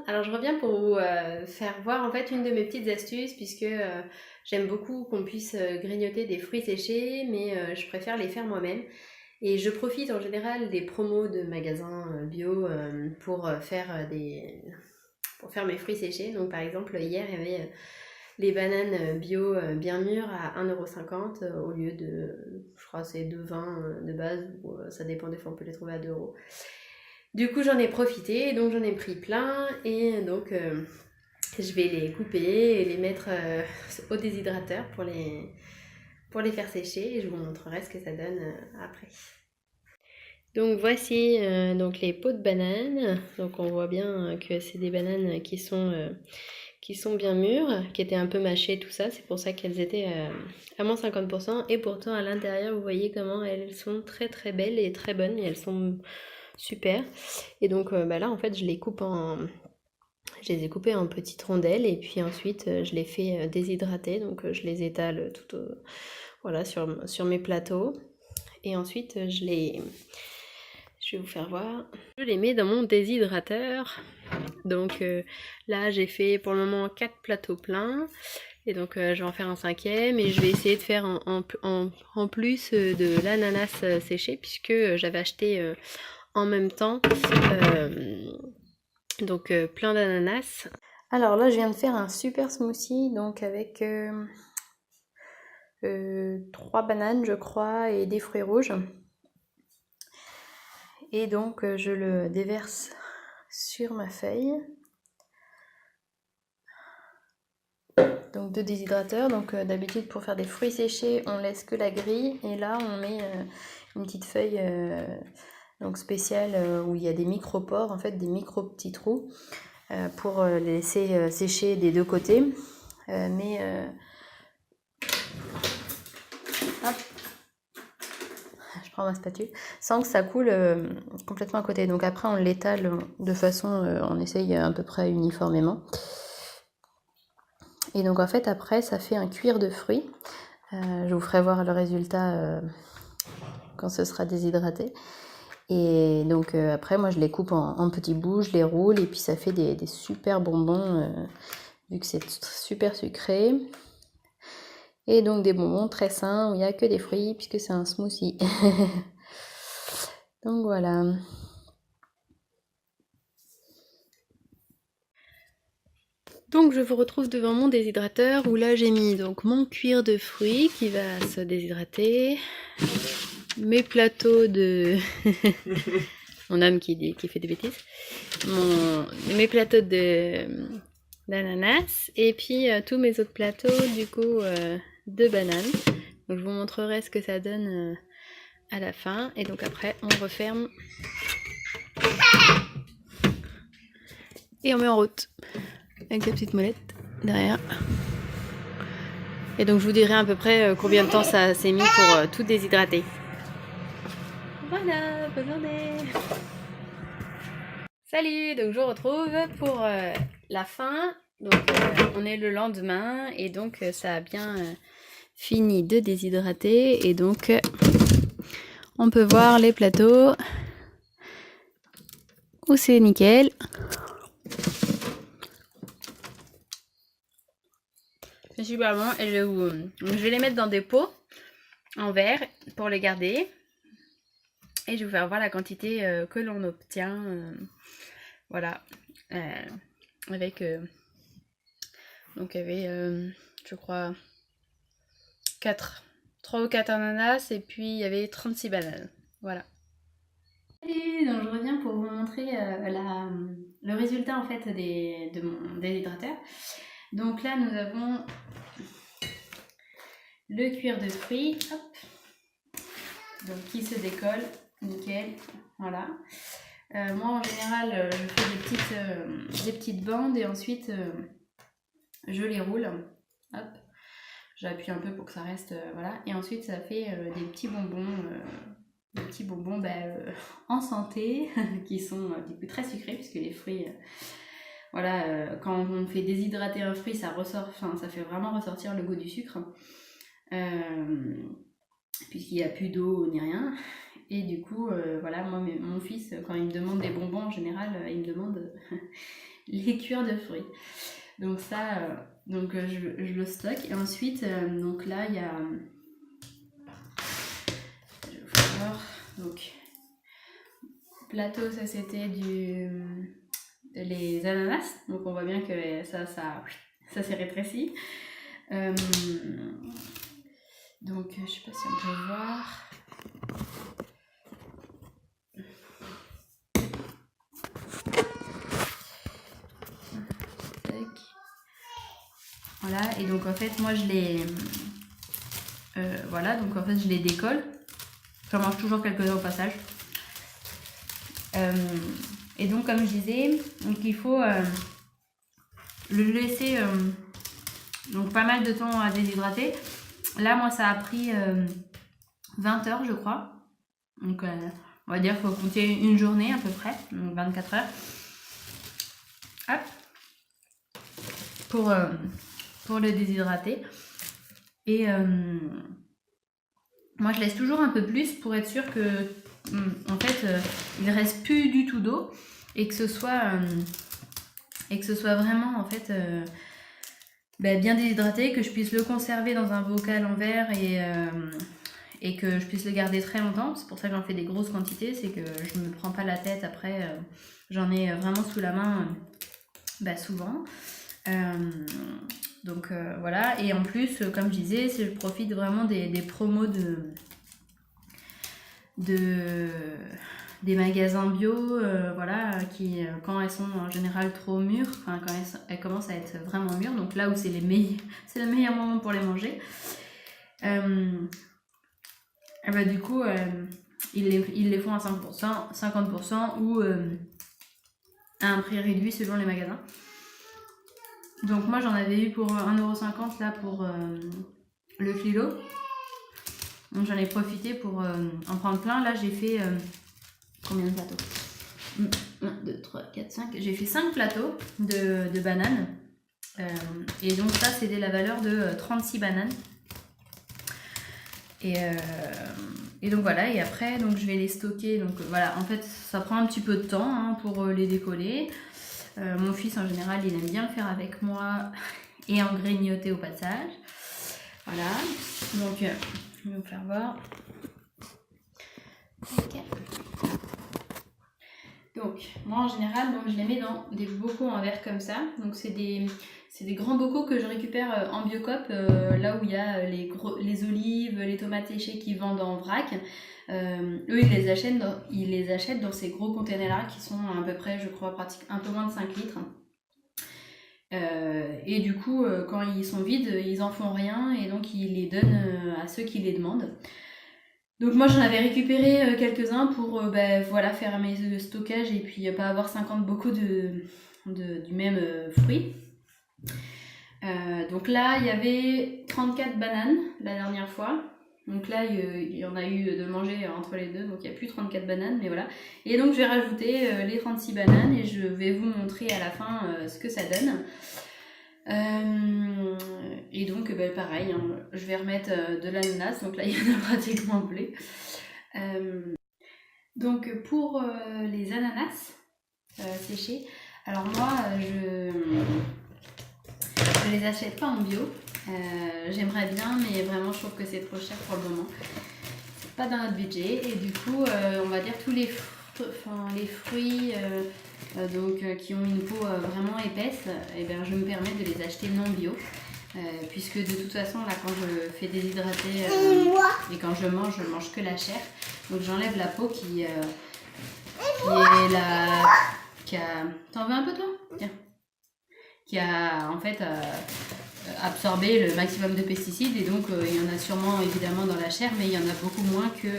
Alors je reviens pour vous faire voir en fait une de mes petites astuces puisque j'aime beaucoup qu'on puisse grignoter des fruits séchés mais je préfère les faire moi-même et je profite en général des promos de magasins bio pour pour faire mes fruits séchés. Donc par exemple hier il y avait les bananes bio bien mûres à 1,50 € au lieu de, je crois c'est 2,20 € de base, ou ça dépend des fois on peut les trouver à 2 €. Du coup, j'en ai profité, donc j'en ai pris plein et donc je vais les couper et les mettre au déshydrateur pour les faire sécher et je vous montrerai ce que ça donne après. Donc voici donc les pots de bananes. Donc on voit bien que c'est des bananes qui sont bien mûres, qui étaient un peu mâchées, tout ça. C'est pour ça qu'elles étaient à moins 50%. Et pourtant à l'intérieur, vous voyez comment elles sont très très belles et très bonnes. Et elles sont super. Et donc là en fait je les ai coupées en petites rondelles et puis ensuite je les fais déshydrater. Donc je les étale voilà, sur mes plateaux. Et ensuite je vais vous faire voir. Je les mets dans mon déshydrateur. Donc là j'ai fait pour le moment 4 plateaux pleins. Et donc je vais en faire un 5e et je vais essayer de faire en plus de l'ananas séché puisque j'avais acheté en même temps donc plein d'ananas. Alors là je viens de faire un super smoothie donc avec 3 bananes je crois et des fruits rouges. Et donc je le déverse sur ma feuille. Donc 2 déshydrateurs. Donc d'habitude pour faire des fruits séchés on laisse que la grille et là on met une petite feuille donc spéciale où il y a des micropores, en fait des micro petits trous pour les laisser sécher des deux côtés. Hop, je prends ma spatule, sans que ça coule complètement à côté. Donc après on l'étale de façon, on essaye à peu près uniformément. Et donc en fait après ça fait un cuir de fruits. Je vous ferai voir le résultat quand ce sera déshydraté. Et donc après moi je les coupe en petits bouts, je les roule et puis ça fait des super bonbons vu que c'est super sucré. Et donc des bonbons très sains où il n'y a que des fruits puisque c'est un smoothie. Donc voilà. Donc je vous retrouve devant mon déshydrateur où là j'ai mis donc mon cuir de fruits qui va se déshydrater, mes plateaux de mon âme qui fait des bêtises, mes plateaux d'ananas et puis tous mes autres plateaux du coup de bananes. Donc je vous montrerai ce que ça donne à la fin et donc après on referme et on met en route avec la petite molette derrière. Et donc je vous dirai à peu près combien de temps ça s'est mis pour tout déshydrater. Voilà, bonne journée. Salut, donc je vous retrouve pour la fin. Donc on est le lendemain et donc ça a bien fini de déshydrater et donc on peut voir les plateaux où c'est nickel. C'est super bon et je vais les mettre dans des pots en verre pour les garder. Et je vais vous faire voir la quantité que l'on obtient. Voilà. Avec donc il y avait je crois 3 ou 4 ananas et puis il y avait 36 bananes. Voilà. Salut, donc je reviens pour vous montrer le résultat en fait de mon déshydrateur. Donc là nous avons le cuir de fruits, hop, donc qui se décolle, nickel, voilà. Moi en général je fais des petites bandes et ensuite je les roule, hop, j'appuie un peu pour que ça reste, voilà, et ensuite ça fait des petits bonbons en santé qui sont du coup très sucrés puisque les fruits, voilà, quand on fait déshydrater un fruit ça ressort, enfin ça fait vraiment ressortir le goût du sucre puisqu'il n'y a plus d'eau ni rien. Et du coup, voilà, moi, mon fils, quand il me demande des bonbons en général, il me demande les cures de fruits. Donc ça, je le stocke. Et ensuite, donc là, il y a... Je vais vous voir. Donc, plateau, ça c'était les ananas. Donc on voit bien que ça s'est rétréci. Donc, je sais pas si on peut voir. Voilà, et donc en fait, moi je les... voilà, donc en fait, je les décolle. J'en mange toujours quelques-uns au passage. Et donc, comme je disais, donc il faut le laisser donc pas mal de temps à déshydrater. Là, moi, ça a pris 20 heures, je crois. Donc, on va dire qu'il faut compter une journée à peu près, donc 24 heures. Hop. Pour le déshydrater. Et moi, je laisse toujours un peu plus pour être sûre que, en fait, il reste plus du tout d'eau et que ce soit vraiment, en fait, bien déshydraté, que je puisse le conserver dans un bocal en verre et que je puisse le garder très longtemps. C'est pour ça que j'en fais des grosses quantités, c'est que je me prends pas la tête après. J'en ai vraiment sous la main souvent. Donc voilà, et en plus, comme je disais, je profite vraiment des promos des magasins bio, voilà, qui quand elles sont en général trop mûres, enfin quand elles commencent à être vraiment mûres, donc là où c'est le meilleur moment pour les manger. Du coup, ils les font à 5%, 50% ou à un prix réduit selon les magasins. Donc moi j'en avais eu pour 1,50€ là pour le kilo. Donc j'en ai profité pour en prendre plein. Là j'ai fait combien de plateaux? 1, 2, 3, 4, 5. J'ai fait 5 plateaux de bananes. Et donc ça c'était la valeur de 36 bananes. Et donc voilà, et après donc je vais les stocker. Donc voilà, en fait ça prend un petit peu de temps pour les décoller. Mon fils en général il aime bien le faire avec moi et en grignoter au passage. Voilà, donc je vais vous faire voir. Okay. Donc moi en général donc, je les mets dans des bocaux en verre comme ça. Donc c'est des grands bocaux que je récupère en Biocoop, là où il y a les olives, les tomates séchées qui vendent en vrac. Eux ils les achètent dans ces gros containers là qui sont à peu près, je crois, un peu moins de 5 litres. Et du coup quand ils sont vides ils en font rien et donc ils les donnent à ceux qui les demandent. Donc moi j'en avais récupéré quelques-uns pour voilà, faire mes stockages et puis pas avoir 50 bocaux du même fruit. Donc là il y avait 34 bananes la dernière fois. Donc là il y en a eu de manger entre les deux, donc il n'y a plus 34 bananes, mais voilà. Et donc je vais rajouter les 36 bananes et je vais vous montrer à la fin ce que ça donne. Et donc pareil, je vais remettre de l'ananas, donc là il y en a pratiquement plus. Donc pour les ananas séchés, alors moi je les achète pas en bio. J'aimerais bien, mais vraiment je trouve que c'est trop cher pour le moment. C'est pas dans notre budget et du coup on va dire tous les fruits qui ont une peau vraiment épaisse, je me permets de les acheter non bio. Puisque de toute façon là quand je fais déshydrater et quand je mange que la chair, donc j'enlève la peau qui est la... T'en veux un peu toi? Tiens. Qui a en fait absorbé le maximum de pesticides et donc il y en a sûrement évidemment dans la chair, mais il y en a beaucoup moins que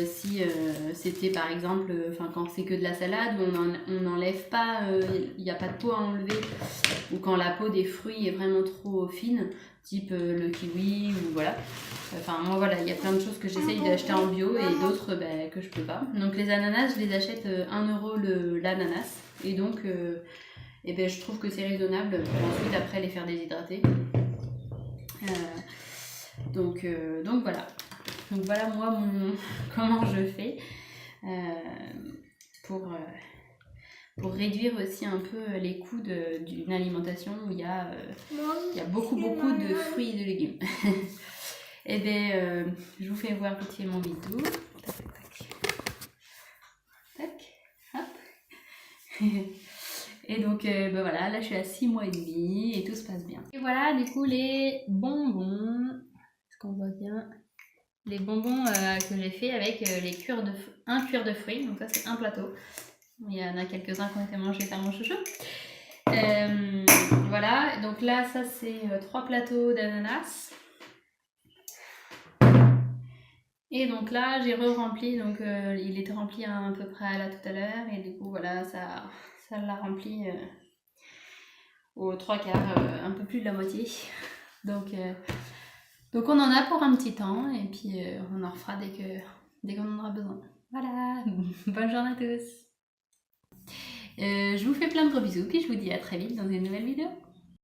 si c'était par exemple, quand c'est que de la salade où on n'enlève pas, il n'y a pas de peau à enlever, ou quand la peau des fruits est vraiment trop fine, type le kiwi ou voilà. Moi voilà, il y a plein de choses que j'essaye d'acheter en bio et d'autres que je peux pas. Donc les ananas, je les achète 1€ l'ananas et donc je trouve que c'est raisonnable pour ensuite après les faire déshydrater. Donc voilà. Donc voilà moi comment je fais pour réduire aussi un peu les coûts d'une alimentation où il y a beaucoup de fruits et de légumes. Et bien, je vous fais voir petit mon bidou. Tac, tac, tac. Hop. Et donc, ben voilà, là je suis à 6 mois et demi et tout se passe bien. Et voilà, du coup, les bonbons. Est-ce qu'on voit bien? Les bonbons que j'ai fait avec un cuir de fruits. Donc ça, c'est un plateau. Il y en a quelques-uns qui ont été mangés par mon chouchou. Voilà, donc là, ça c'est 3 plateaux d'ananas. Et donc là, j'ai re-rempli, donc il était rempli à peu près là tout à l'heure. Et du coup, voilà, ça l'a rempli aux 3/4, un peu plus de la moitié. Donc on en a pour un petit temps et puis on en refera dès qu'on en aura besoin. Voilà, bonne journée à tous. Je vous fais plein de gros bisous puis je vous dis à très vite dans une nouvelle vidéo.